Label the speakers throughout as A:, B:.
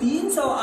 A: 300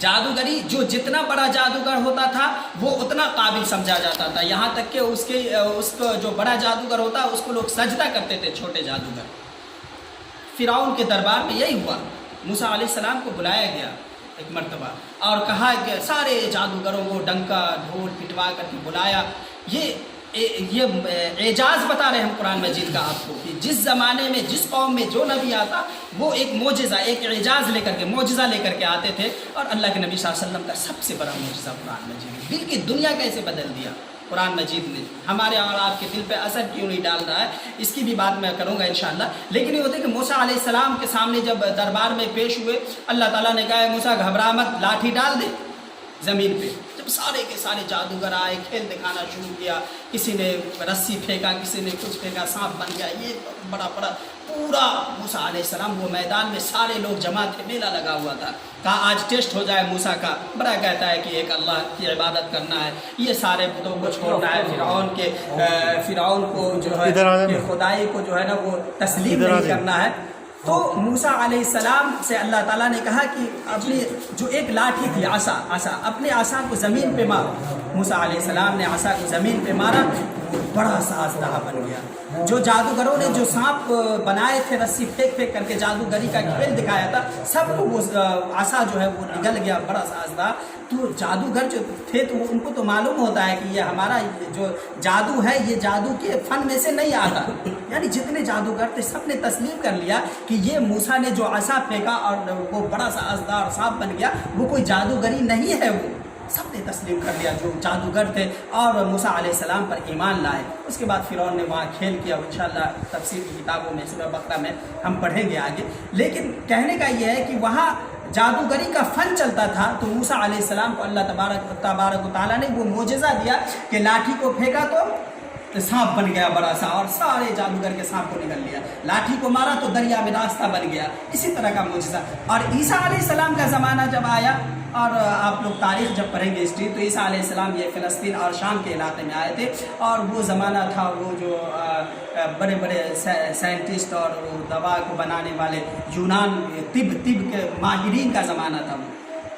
A: جادوگری جو جتنا بڑا جادوگر ہوتا تھا وہ اتنا قابل سمجھا جاتا تھا، یہاں تک کہ اس کو جو بڑا جادوگر ہوتا اس کو لوگ سجدہ کرتے تھے چھوٹے جادوگر۔ فرعون کے دربار میں یہی ہوا، موسیٰ علیہ السلام کو بلایا گیا ایک مرتبہ اور کہا کہ سارے جادوگروں کو ڈنکا ڈھول پٹوا کر کے بلایا۔ یہ اعجاز بتا رہے ہیں ہم قرآن مجید کا آپ کو کہ جس زمانے میں جس قوم میں جو نبی آتا وہ ایک معجزہ ایک اعجاز لے کر کے معجزہ لے کر کے آتے تھے، اور اللہ کے نبی صلی اللہ علیہ وسلم کا سب سے بڑا معجزہ قرآن مجید دل کی دنیا کیسے بدل دیا قرآن مجید نے، ہمارے اور آپ کے دل پہ اثر کیوں نہیں ڈال رہا ہے اس کی بھی بات میں کروں گا انشاءاللہ۔ لیکن یہ ہوتا ہے کہ موسیٰ علیہ السلام کے سامنے جب دربار میں پیش ہوئے، اللہ تعالیٰ نے کہا موسیٰ گھبرا مت، لاٹھی ڈال دے زمین پہ۔ جب سارے کے سارے جادوگر آئے، کھیل دکھانا شروع کیا، کسی نے رسی پھینکا، کسی نے کچھ پھینکا، سانپ بن گیا، یہ بڑا پورا موسیٰ علیہ السلام وہ میدان میں سارے لوگ جمع تھے، میلہ لگا ہوا تھا، کہا آج ٹیسٹ ہو جائے موسیٰ کا۔ بڑا کہتا ہے کہ ایک اللہ کی عبادت کرنا ہے، یہ سارے بتوں کو چھوڑنا ہے، فرعون کو جو ہے کہ خدائی کو جو ہے نا وہ تسلیم نہیں کرنا ہے۔ تو موسیٰ علیہ السلام سے اللہ تعالیٰ نے کہا کہ اپنی جو ایک لاٹھی تھی عصا اپنے عصا کو زمین پہ مارو۔ موسیٰ علیہ السلام نے عصا کو زمین پہ مارا، بڑا سا اژدہا بن گیا۔ جو جادوگروں نے جو سانپ بنائے تھے رسی پھینک کر کے جادوگری کا کھیل دکھایا تھا، سب کو وہ عصا جو ہے وہ نگل گیا، بڑا سا اژدہا۔ تو جادوگر جو تھے تو ان کو تو معلوم ہوتا ہے کہ یہ ہمارا جو جادو ہے یہ جادو کے فن میں سے نہیں آتا، یعنی جتنے جادوگر تھے سب نے تسلیم کر لیا کہ یہ موسیٰ نے جو عصا پھینکا اور وہ بڑا سا اژدہا اور سانپ بن گیا وہ کوئی جادوگری نہیں ہے، وہ سب نے تسلیم کر لیا جو جادوگر تھے اور موسیٰ علیہ السلام پر ایمان لائے۔ اس کے بعد فرعون نے وہاں کھیل کیا، انشاءاللہ تفسیر کی کتابوں میں سورہ بقرہ میں ہم پڑھیں گے آگے۔ لیکن کہنے کا یہ ہے کہ وہاں جادوگری کا فن چلتا تھا، تو موسیٰ علیہ السلام کو اللہ تبارک و تعالیٰ نے وہ معجزہ دیا کہ لاٹھی کو پھینکا تو سانپ بن گیا بڑا سا، اور سارے جادوگر کے سانپ کو نگل لیا، لاٹھی کو مارا تو دریا میں راستہ بن گیا، اسی طرح کا معجزہ۔ اور عیسیٰ علیہ السلام کا زمانہ جب آیا، اور آپ لوگ تاریخ جب پڑھیں گے ہسٹری، تو عیسیٰ علیہ السلام یہ فلسطین اور شام کے علاقے میں آئے تھے، اور وہ زمانہ تھا وہ جو بڑے بڑے سائنٹسٹ اور وہ دوا کو بنانے والے یونان طب کے ماہرین کا زمانہ تھا،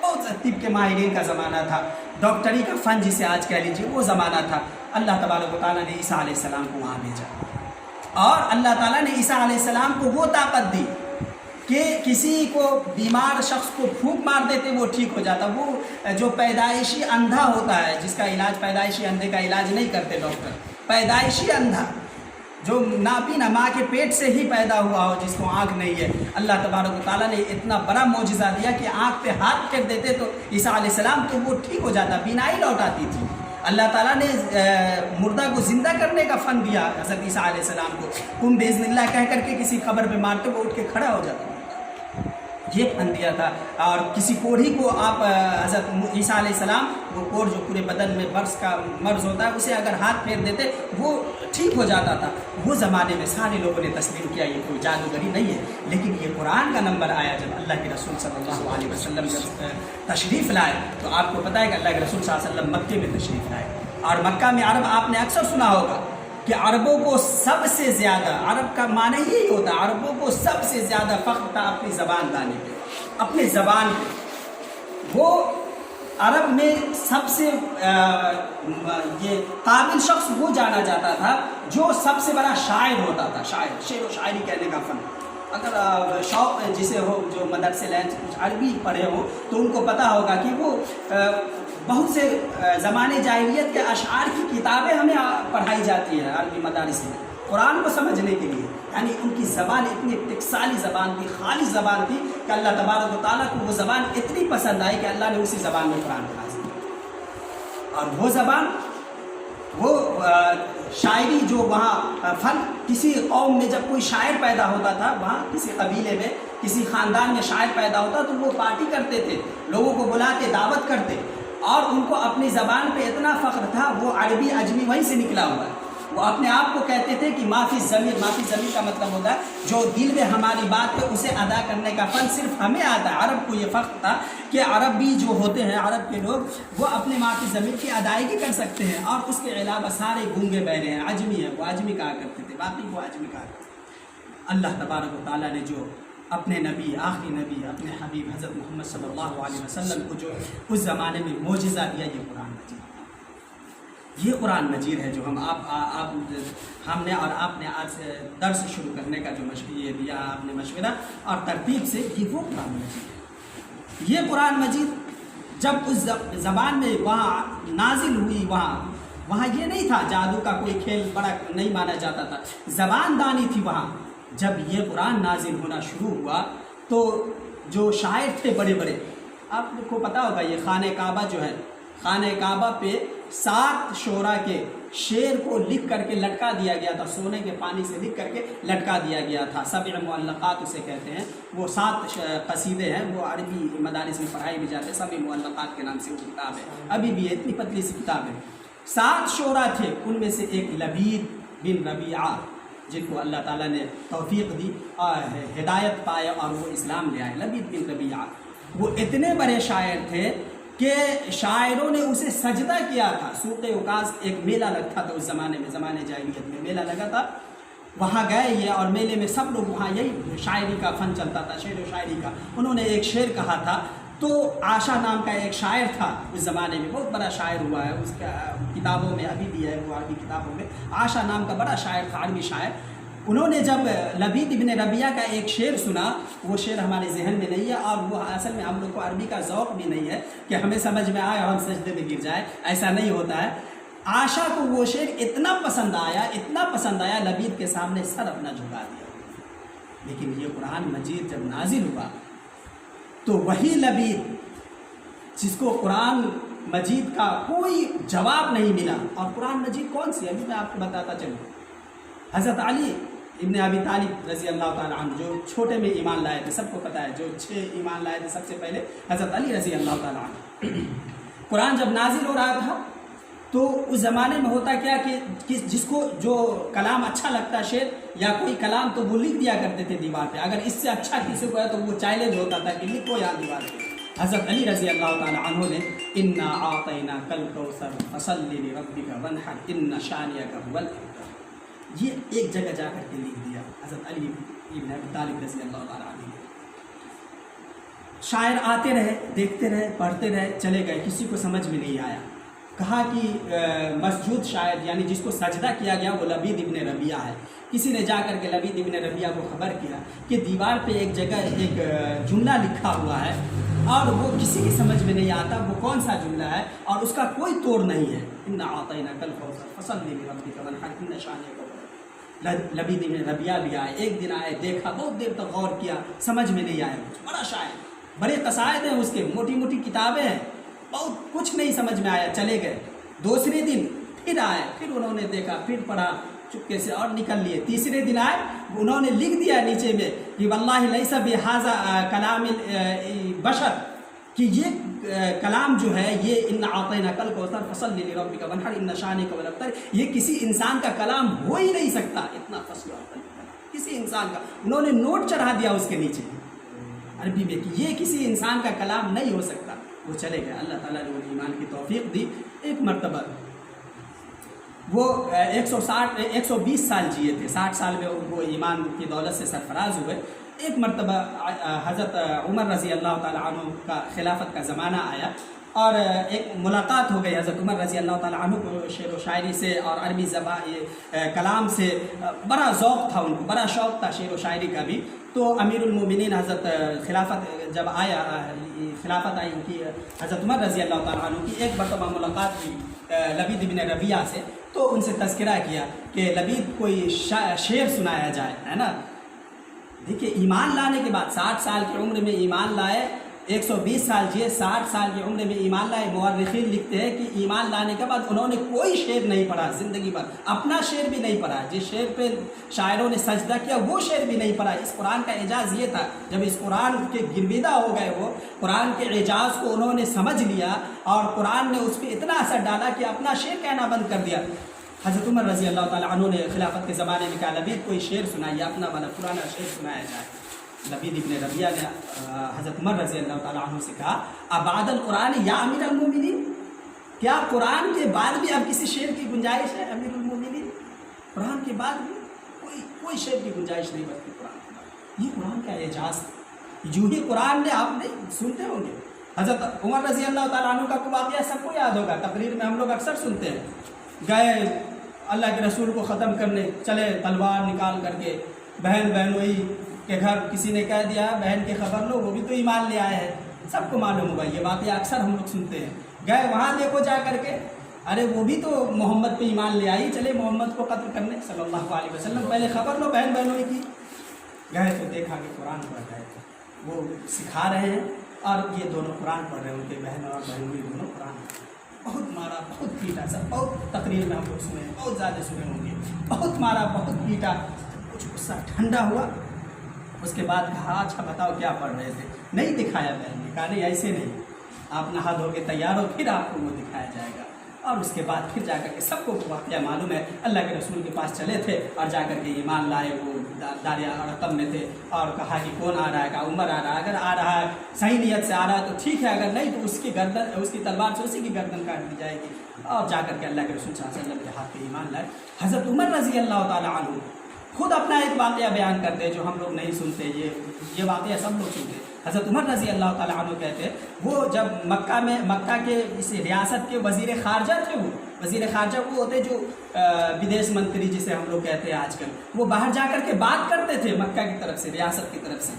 A: بہت طب کے ماہرین کا زمانہ تھا، ڈاکٹری کا فن جسے آج کہہ لیجیے وہ زمانہ تھا۔ اللہ تبارک و تعالیٰ نے عیسیٰ علیہ السلام کو وہاں بھیجا، اور اللہ تعالیٰ نے عیسیٰ علیہ السلام کو وہ طاقت دی کہ کسی کو بیمار شخص کو پھونک مار دیتے وہ ٹھیک ہو جاتا۔ وہ جو پیدائشی اندھا ہوتا ہے جس کا علاج پیدائشی اندھے کا علاج نہیں کرتے ڈاکٹر، پیدائشی اندھا جو نابینا ماں کے پیٹ سے ہی پیدا ہوا ہو، جس کو آنکھ نہیں ہے، اللہ تبارک و تعالیٰ نے اتنا بڑا معجزہ دیا کہ آنکھ پہ ہاتھ پھیر دیتے تو عیسیٰ علیہ السلام تو وہ ٹھیک ہو جاتا، بینائی لوٹ آتی تھی۔ اللہ تعالیٰ نے مردہ کو زندہ کرنے کا فن دیا حضرت عیسیٰ علیہ السلام کو، تم باذن اللہ کہہ کر کے کسی خبر پہ مارتے وہ اٹھ کے کھڑا ہو جاتا، یہ فن دیا تھا۔ اور کسی کوڑھی کو آپ حضرت عیسیٰ علیہ السلام، وہ کوڑ جو پورے بدن میں برس کا مرض ہوتا ہے، اسے اگر ہاتھ پھیر دیتے وہ ٹھیک ہو جاتا تھا۔ وہ زمانے میں سارے لوگوں نے تسلیم کیا یہ کوئی جادوگری نہیں ہے۔ لیکن یہ قرآن کا نمبر آیا جب اللہ کے رسول صلی اللہ علیہ وسلم جب تشریف لائے، تو آپ کو پتہ ہے کہ اللہ کے رسول صلی اللہ علیہ وسلم مکے میں تشریف لائے، اور مکہ میں عرب آپ نے اکثر سنا ہوگا کہ عربوں کو سب سے زیادہ، عرب کا معنی یہی ہوتا ہے، عربوں کو سب سے زیادہ فخر تھا اپنی زبان دانی پہ، اپنی زبان پہ۔ وہ عرب میں سب سے یہ قابل شخص وہ جانا جاتا تھا جو سب سے بڑا شاعر ہوتا تھا، شعر و شاعری کہنے کا فن۔ اگر شوق جسے ہو جو مدرسے لائن سے کچھ عربی پڑھے ہو تو ان کو پتہ ہوگا کہ وہ بہت سے زمانے جاہلیت کے اشعار کی کتابیں ہمیں پڑھائی جاتی ہیں عربی مدارس میں قرآن کو سمجھنے کے لیے، یعنی ان کی زبان اتنی ٹکسالی زبان تھی، خالص زبان تھی کہ اللہ تبارک و تعالیٰ کو وہ زبان اتنی پسند آئی کہ اللہ نے اسی زبان میں قرآن نازل کیا۔ اور وہ زبان، وہ شاعری جو وہاں فن، کسی قوم میں جب کوئی شاعر پیدا ہوتا تھا، وہاں کسی قبیلے میں کسی خاندان میں شاعر پیدا ہوتا تو وہ پارٹی کرتے تھے، لوگوں کو بلا کے دعوت کرتے، اور ان کو اپنی زبان پہ اتنا فخر تھا، وہ عربی عجمی وہیں سے نکلا ہوا ہے۔ وہ اپنے آپ کو کہتے تھے کہ معافی ضمیر، معافی ضمیر کا مطلب ہوتا ہے جو دل میں ہماری بات ہے اسے ادا کرنے کا فن صرف ہمیں آتا ہے۔ عرب کو یہ فخر تھا کہ عربی جو ہوتے ہیں، عرب کے لوگ، وہ اپنے معافی ضمیر کی ادائیگی کر سکتے ہیں، اور اس کے علاوہ سارے گونگے بہرے ہیں، عجمی ہیں، وہ عجمی کہا کرتے تھے، باقی وہ عجمی کہا کرتے تھے۔ اللہ تبارک و تعالیٰ نے جو اپنے نبی آخری نبی اپنے حبیب حضرت محمد صلی اللہ علیہ وسلم کو جو اس زمانے میں معجزہ دیا، یہ قرآن مجید، یہ قرآن مجید ہے جو ہم نے اور آپ نے آج سے درس شروع کرنے کا جو یہ دیا آپ نے مشورہ اور ترتیب سے، یہ وہ قرآن مجید ہے۔ یہ قرآن مجید جب اس زبان میں وہاں نازل ہوئی، وہاں یہ نہیں تھا، جادو کا کوئی کھیل بڑا نہیں مانا جاتا تھا، زبان دانی تھی وہاں۔ جب یہ قرآن نازل ہونا شروع ہوا تو جو شاعر تھے بڑے بڑے، آپ کو پتہ ہوگا یہ خانہ کعبہ جو ہے، خانہ کعبہ پہ 7 شعراء کے شعر کو لکھ کر کے لٹکا دیا گیا تھا، سونے کے پانی سے لکھ کر کے لٹکا دیا گیا تھا، 7 معلقات اسے کہتے ہیں۔ وہ 7 قصیدے ہیں، وہ عربی مدارس میں پڑھائی بھی جاتے ہیں، 7 معلقات کے نام سے وہ کتاب ہے، ابھی بھی اتنی پتلی سی کتاب ہے۔ 7 شعراء تھے، ان میں سے ایک لبید بن ربیعہ، جن کو اللہ تعالیٰ نے توفیق دی اور ہدایت پائے اور وہ اسلام لے آئے۔ لبید بن ربیعہ وہ اتنے بڑے شاعر تھے کہ شاعروں نے اسے سجدہ کیا تھا۔ سوق عکاظ ایک میلہ لگتا تھا اس زمانے میں، زمانے جاہلیت میں میلہ لگا تھا، وہاں گئے یہ، اور میلے میں سب لوگ، وہاں یہی شاعری کا فن چلتا تھا، شعر و شاعری کا۔ انہوں نے ایک شعر کہا تھا، تو عاشا نام کا ایک شاعر تھا اس زمانے میں، بہت بڑا شاعر ہوا ہے، اس کا کتابوں میں ابھی بھی ہے، وہ عربی کتابوں میں عاشا نام کا بڑا شاعر تھا، عربی شاعر۔ انہوں نے جب لبید ابن ربیعہ کا ایک شعر سنا، وہ شعر ہمارے ذہن میں نہیں ہے، اور وہ اصل میں ہم لوگ کو عربی کا ذوق بھی نہیں ہے کہ ہمیں سمجھ میں آئے اور ہم سجدے میں گر جائیں، ایسا نہیں ہوتا ہے۔ عاشا کو وہ شعر اتنا پسند آیا، لبید کے سامنے سر اپنا جھکا دیا۔ لیکن یہ قرآن مجید جب نازل ہوا تو وہی لبید جس کو قرآن مجید کا کوئی جواب نہیں ملا، اور قرآن مجید کون سی، ابھی میں آپ کو بتاتا چلوں۔ حضرت علی ابن ابی طالب رضی اللہ تعالیٰ عنہ، جو چھوٹے میں ایمان لائے تھے، سب کو پتہ ہے، جو 6 ایمان لائے تھے سب سے پہلے حضرت علی رضی اللہ تعالیٰ عنہ۔ قرآن جب نازل ہو رہا تھا تو اس زمانے میں ہوتا کیا کہ جس کو جو کلام اچھا لگتا شعر یا کوئی کلام تو وہ لکھ دیا کرتے تھے دیوار پہ، اگر اس سے اچھا کسی کو ہے تو وہ چیلنج ہوتا تھا کہ لکھو یہاں دیوار پہ۔ حضرت علی رضی اللہ تعالیٰ عنہ نے انا اعطیناک الکوثر فصلی لربک وانحر ان شانئک ھو الابتر، یہ ایک جگہ جا کر کے لکھ دیا حضرت علی ابن ابی طالب رضی اللہ تعالیٰ عنہ۔ شاعر آتے رہے، دیکھتے رہے، پڑھتے رہے، چلے گئے، کسی کو سمجھ میں نہیں آیا۔ کہا کہ مسجود شاعر یعنی جس کو سجدہ کیا گیا وہ لبید ابن ربیعہ ہے۔ کسی نے جا کر کے لبید ابن ربیعہ کو خبر کیا کہ دیوار پہ ایک جگہ ایک جملہ لکھا ہوا ہے اور وہ کسی کی سمجھ میں نہیں آتا وہ کون سا جملہ ہے، اور اس کا کوئی توڑ نہیں ہے۔ انا اعطیناک الکوثر فصلی لربک وانحر ان شانئک ھو الابتر۔ لبید ابن ربیعہ بھی آئے، ایک دن آئے، دیکھا، بہت دیر تک غور کیا، سمجھ میں نہیں آیا کچھ، بڑا شاعر، بڑے قصائد ہیں اس کے، موٹی موٹی کتابیں ہیں، بہت کچھ نہیں سمجھ میں آیا، چلے گئے۔ دوسرے دن پھر آئے، پھر انہوں نے دیکھا، پھر پڑھا چپکے سے اور نکل لیے۔ تیسرے دن آئے، انہوں نے لکھ دیا نیچے میں کہ واللہ لیس بہذا کلام بشر، کہ یہ کلام جو ہے یہ ان اعطیناک الکوثر فصلی لربک وانحر ان شانئک ھو الابتر، یہ کسی انسان کا کلام ہو ہی نہیں سکتا، اتنا فصل کسی انسان کا۔ انہوں نے نوٹ چڑھا دیا اس کے نیچے عربی میں کہ یہ کسی انسان کا کلام نہیں ہو سکتا۔ وہ چلے گئے، اللہ تعالیٰ نے انہیں ایمان کی توفیق دی۔ ایک مرتبہ وہ 120 سال جیے تھے، 60 سال میں وہ ایمان کی دولت سے سرفراز ہوئے۔ ایک مرتبہ حضرت عمر رضی اللہ تعالیٰ عنہ کا خلافت کا زمانہ آیا اور ایک ملاقات ہو گئی حضرت عمر رضی اللہ تعالیٰ عنہ کو شعر و شاعری سے اور عربی زبان کلام سے بڑا ذوق تھا، ان کو بڑا شوق تھا شعر و شاعری کا بھی۔ تو امیر المومنین حضرت جب خلافت آئی ان کی حضرت عمر رضی اللہ تعالیٰ عنہ کی، ایک مرتبہ ملاقات کی لبید ابن ربیعہ سے، تو ان سے تذکرہ کیا کہ لبید کوئی شعر سنایا جائے، ہے نا۔ دیکھیے ایمان لانے کے بعد 60 سال کی عمر میں ایمان لائے، 120 سال جیے، 60 سال کی عمر میں ایمان لائے۔ مورخین لکھتے ہیں کہ ایمان لانے کے بعد انہوں نے کوئی شعر نہیں پڑھا زندگی بھر، اپنا شعر بھی نہیں پڑھا، جس شعر پہ شاعروں نے سجدہ کیا وہ شعر بھی نہیں پڑھا۔ اس قرآن کا اعجاز یہ تھا، جب اس قرآن کے گرویدہ ہو گئے، وہ قرآن کے اعجاز کو انہوں نے سمجھ لیا اور قرآن نے اس پہ اتنا اثر ڈالا کہ اپنا شعر کہنا بند کر دیا۔ حضرت عمر رضی اللہ تعالیٰ عنہ نے خلافت کے زمانے میں کہا لبید کوئی شعر سنائیے، اپنا والا پرانا شعر سنایا جائے۔ لبید ابن ربیعہ نے حضرت عمر رضی اللہ تعالیٰ عنہ سے کہا ابعد القرآن یا امیر المومنین، کیا قرآن کے بعد بھی اب کسی شعر کی گنجائش ہے امیر المومنین؟ قرآن کے بعد بھی کوئی شعر کی گنجائش نہیں بچتی قرآن کے بعد۔ یہ قرآن کا اعجاز تھا. جو ہی قرآن نے آپ نہیں سنتے ہوں گے حضرت عمر رضی اللہ تعالیٰ عنہ کا واقعہ سب کو یاد ہوگا, تقریر میں ہم لوگ اکثر سنتے ہیں. گئے اللہ کے رسول کو ختم کرنے, چلے تلوار نکال کر کے, بہن بہنوئی کے گھر کسی نے کہہ دیا بہن کی خبر لو, وہ بھی تو ایمان لے آئے ہیں, سب کو معلوم ہوگا یہ واقعہ اکثر ہم لوگ سنتے ہیں. گئے وہاں دیکھو جا کر کے, ارے وہ بھی تو محمد پہ ایمان لے آئی, چلے محمد کو قتل کرنے صلی اللہ علیہ وسلم, پہلے خبر لو بہن بہنوئی کی. گئے تو دیکھا کہ قرآن پڑھ رہے تھے, وہ سکھا رہے ہیں اور یہ دونوں قرآن پڑھ رہے ہیں, ان کے بہن اور بہنوئی دونوں قرآن پڑھ رہے ہیں. بہت مارا, بہت پیٹا, سب بہت تقریر میں ہم لوگ سنے ہیں, بہت زیادہ سنے ہوں گے. بہت مارا, بہت پیٹا, کچھ غصہ ٹھنڈا ہوا. اس کے بعد کہا اچھا بتاؤ کیا پڑھ رہے تھے. نہیں دکھایا بہن نے, کہا نہیں ایسے نہیں, آپ نہا دھو کے تیار ہو پھر آپ کو وہ دکھایا جائے گا. اور اس کے بعد پھر جا کر کے سب کو واقعہ معلوم ہے, اللہ کے رسول کے پاس چلے تھے اور جا کر کے ایمان لائے. وہ داریا رقم میں تھے اور کہا کہ کون آ رہا ہے, کہا عمر آ رہا ہے, اگر آ رہا ہے صحیح نیت سے آ رہا ہے تو ٹھیک ہے, اگر نہیں تو اس کی گردن, اس کی تلوار سے اسی کی گردن کاٹ دی جائے گی. اور جا کر کے اللہ کے رسول صلی اللہ علیہ وسلم کے ہاتھ پہ ایمان لائے. حضرت عمر رضی اللہ تعالیٰ عنہ خود اپنا ایک واقعہ بیان کرتے ہیں جو ہم لوگ نہیں سنتے, یہ واقعہ سب لوگ سنتے. حضرت عمر رضی اللہ تعالیٰ عنہ کہتے ہیں وہ جب مکہ کے اس ریاست کے وزیر خارجہ تھے, وہ وزیر خارجہ وہ ہوتے جو بدیش منتری جسے ہم لوگ کہتے ہیں آج کل, وہ باہر جا کر کے بات کرتے تھے مکہ کی طرف سے, ریاست کی طرف سے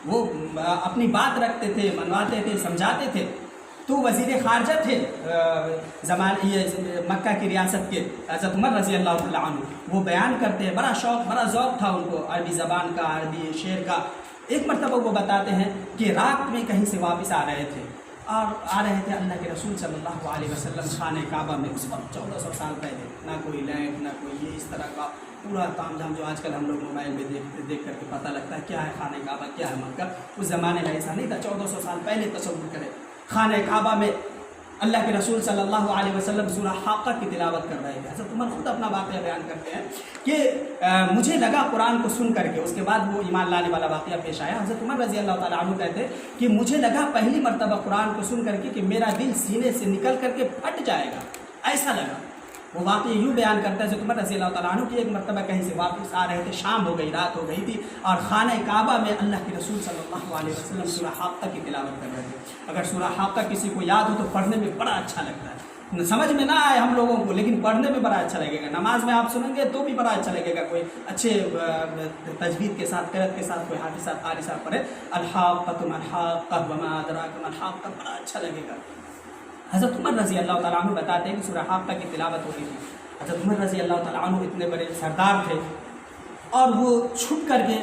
A: وہ اپنی بات رکھتے تھے, منواتے تھے, سمجھاتے تھے. تو وزیر خارجہ تھے یہ مکہ کی ریاست کے حضرت عمر رضی اللہ تعالیٰ عنہ. وہ بیان کرتے ہیں, بڑا شوق, بڑا ذوق تھا ان کو عربی زبان کا, عربی شعر کا. ایک مرتبہ وہ بتاتے ہیں کہ رات میں کہیں سے واپس آ رہے تھے اور آ رہے تھے اللہ کے رسول صلی اللہ علیہ وسلم خانہ کعبہ میں. اس وقت 1400 سال پہلے نہ کوئی لائٹ, نہ کوئی یہ اس طرح کا پورا تام جھام جو آج کل ہم لوگ موبائل میں دیکھ کر کے پتہ لگتا ہے کیا ہے خانہ کعبہ, کیا ہے مکہ. اس زمانے میں ایسا نہیں تھا. 1400 سال پہلے تصور کریں, خانہ کعبہ میں اللہ کے رسول صلی اللہ علیہ وسلم سورہ حاقہ کی تلاوت کر رہے ہیں. حضرت عمر خود اپنا واقعہ بیان کرتے ہیں کہ مجھے لگا قرآن کو سن کر کے, اس کے بعد وہ ایمان لانے والا واقعہ پیش آیا. حضرت عمر رضی اللہ تعالیٰ عنہ کہتے ہیں کہ مجھے لگا پہلی مرتبہ قرآن کو سن کر کے کہ میرا دل سینے سے نکل کر کے پھٹ جائے گا, ایسا لگا. وہ واقعہ یوں بیان کرتا ہے حضرت عمر رضی اللہ تعالیٰ عنہ کہ ایک مرتبہ کہیں سے واپس آ رہے تھے, شام ہو گئی, رات ہو گئی تھی, اور خانہ کعبہ میں اللہ کے رسول صلی اللہ علیہ وسلم سورہ حاقہ کی تلاوت کر رہے تھے. اگر سورہ حاقہ کسی کو یاد ہو تو پڑھنے میں بڑا اچھا لگتا ہے, سمجھ میں نہ آئے ہم لوگوں کو لیکن پڑھنے میں بڑا اچھا لگے گا. نماز میں آپ سنیں گے تو بھی بڑا اچھا لگے گا, کوئی اچھے تجوید کے ساتھ, قرأت کے ساتھ, کوئی حافظ صاحب قاری صاحب پڑھے الحاقۃ ما الحاقۃ وما ادراک ما الحاقۃ, بڑا اچھا لگے گا. حضرت عمر رضی اللہ تعالیٰ عنہ بتاتے ہیں کہ سورہ حاقہ کی تلاوت ہو رہی تھی. حضرت عمر رضی اللہ تعالیٰ عنہ اتنے بڑے سردار تھے اور وہ چھپ کر کے,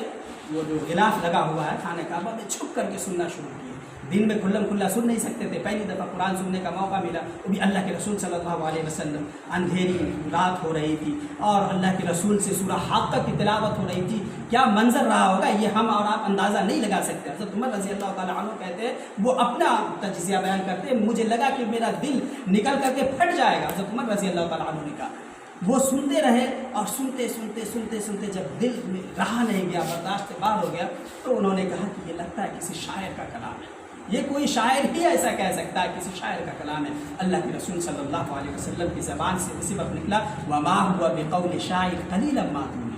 A: وہ جو غلاف لگا ہوا ہے خانہ کعبہ میں, چھپ کر کے سننا شروع کیے. دن میں کھلا سن نہیں سکتے تھے, پہلی دفعہ قرآن سننے کا موقع ملا, وہ بھی اللہ کے رسول صلی اللہ علیہ وسلم. اندھیری رات ہو رہی تھی اور اللہ کے رسول سے سورہ حاقہ کی تلاوت ہو رہی تھی. کیا منظر رہا ہوگا یہ ہم اور آپ اندازہ نہیں لگا سکتے. حضرت عمر رضی اللہ تعالیٰ عنہ کہتے ہیں وہ اپنا تجزیہ بیان کرتے ہیں, مجھے لگا کہ میرا دل نکل کر کے پھٹ جائے گا. حضرت عمر رضی اللہ تعالیٰ عنہ نے کہا وہ سنتے رہے اور سنتے جب دل میں رہا نہیں گیا, برداشت سے باہر ہو گیا, تو انہوں نے کہا کہ یہ لگتا ہے کسی شاعر کا کلام ہے, یہ کوئی شاعر ہی ایسا کہہ سکتا ہے, کسی شاعر کا کلام ہے. اللہ کے رسول صلی اللہ علیہ وسلم کی زبان سے اسی وقت نکلا وما هو بقول شاعر قلیلا ما تؤمنون.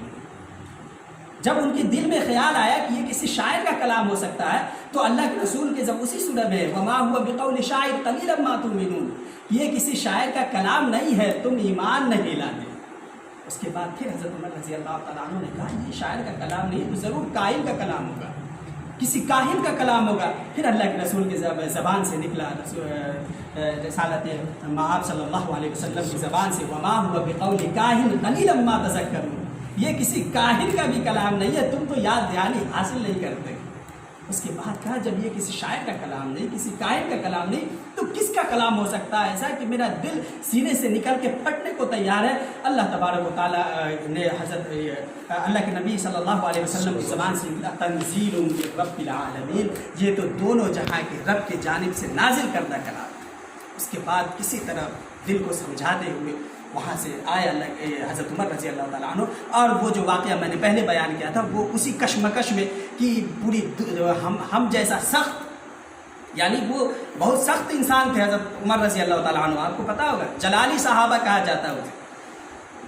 A: جب ان کے دل میں خیال آیا کہ یہ کسی شاعر کا کلام ہو سکتا ہے, تو اللہ کے رسول کے جب اسی سورہ میں وما هو بقول شاعر قلیلا ما تؤمنون, یہ کسی شاعر کا کلام نہیں ہے, تم ایمان نہیں لاتے. اس کے بعد پھر حضرت عمر رضی اللہ تعالیٰ عنہ نے کہا یہ شاعر کا کلام نہیں, تو ضرور قائل کا کلام ہوگا, کسی کاہن کا کلام ہوگا. پھر اللہ کے رسول کی زبان سے نکلا, رسالت مآب صلی اللہ علیہ وسلم کی زبان سے وما هو بقول کاہن قلیلا ما تذکرون, یہ کسی کاہن کا بھی کلام نہیں ہے, تم تو یاد دہانی حاصل نہیں کرتے. اس کے بعد کہا جب یہ کسی شاعر کا کلام نہیں, کسی کاہن کا کلام نہیں, تو کس کا کلام ہو سکتا ہے ایسا کہ میرا دل سینے سے نکل کے پھٹنے کو تیار ہے. اللہ تبارک و تعالیٰ نے حضرت اللہ کے نبی صلی اللہ علیہ وسلم کی زبان سے تنزیل من رب العالمین, یہ تو دونوں جہاں کے رب کی جانب سے نازل کردہ کلام. اس کے بعد کسی طرح دل کو سمجھاتے ہوئے وہاں سے آئے حضرت عمر رضی اللہ تعالیٰ عنہ, اور وہ جو واقعہ میں نے پہلے بیان کیا تھا وہ اسی کشمکش میں کہ پوری ہم جیسا سخت, یعنی وہ بہت سخت انسان تھے حضرت عمر رضی اللہ تعالیٰ عنہ. آپ کو پتہ ہوگا جلالی صحابہ کہا جاتا ہے,